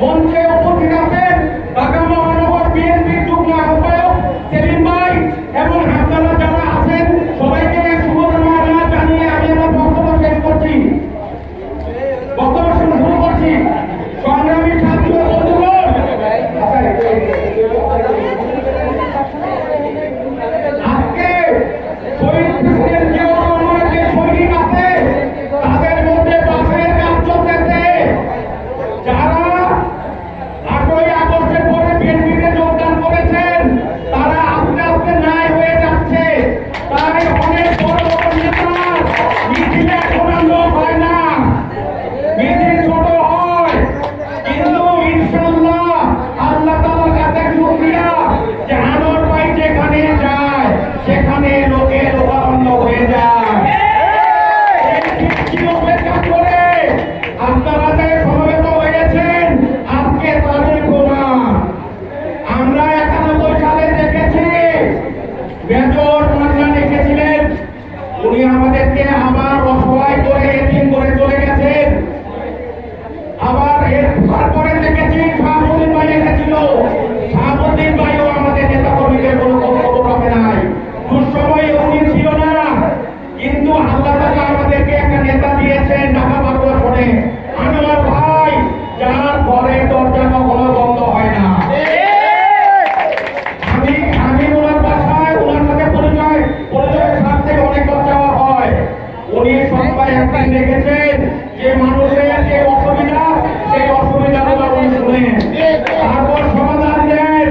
মঞ্চে উপস্থিত আছেন ঢাকা মহানগর বিএনপির যুগ্ম আহ্বায়ক সেলিম ভাই এবং আপনারা যারা আছেন সবাইকে শুভকামনা জানিয়ে আমি আমার বক্তব্য শেষ করছি। বক্তব্য শুরু করছি। সংগ্রামী ছাত্র বন্ধুগণ, আজকে শহীদ প্রেসিডেন্ট জিয়াউর রহমানের যে সৈনিক আছে তাদের মধ্যে বাসের কাজ চলতেছে। যারা 8ই আগস্টের পরে বিএনপিতে যোগদান করেছেন তারা আস্তে আস্তে নাই হয়ে যাচ্ছে। তাই অনেক বড় বড় নেতা মিছিলে এখন আর লোক হয় না, মিছিল ছোট হয়, কিন্তু ইনশাআল্লাহ আল্লাহ তাআলার কাছে শুকরিয়া যে আনোয়ার ভাই যেখানে যায় সেখানে লোকে লোকারণ্য হয়ে যায়। অপেক্ষা করে আপনারা যে সমবেত হয়েছেন আজকে তাদের প্রমাণ। আমরা 91 সালে দেখেছি মেজর মান্না লিখেছিলেন, উনি আমাদেরকে আবার অসহায় করে এতিম করে চলে গেছেন। আবার এর তারপরে দেখেছি শাহাবুদ্দিন ভাই এসেছিল, শাহাবুদ্দিন ভাইও আমাদের নেতা কর্মীদের কোনো খবর রাখে নাই। দুঃসময়ে উনি ছিল না, কিন্তু আল্লাহ তাআলা আমাদেরকে একটা নেতা দিয়েছেন ঢাকা মহানগরে আনোয়ার ভাই, যার ঘরে দরজা কখনো বন্ধ হয় না। আমি ওনার বাসায় ওনার সাথে পরিচয়ের সাথ থেকে অনেকবার যাওয়া হয়। উনি সবাই একদিন দেখেছেন যে মানুষের যে অসুবিধা সেই অসুবিধাগুলো উনি শুনেন, তারপর সমাধান দেন।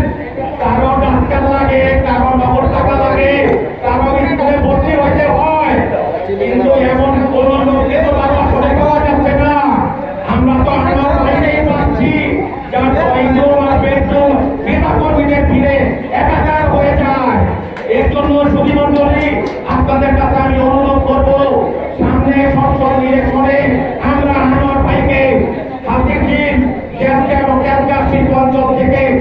কারো ডাক্তার লাগে, কারো নগদ টাকা লাগে, কারো স্কুলে ভর্তি হইতে হয়, কিন্তু এমন কোন লোককে তো তার আসলে পাওয়া যাচ্ছে না। আমরা তো আমার ভাইকেই পাচ্ছি যার কয়েকজন আর বেশজন নেতা কর্মীদের ভিড়ে একাকার হয়ে যায়। এর জন্য সুধীমণ্ডলী আপনাদের কাছে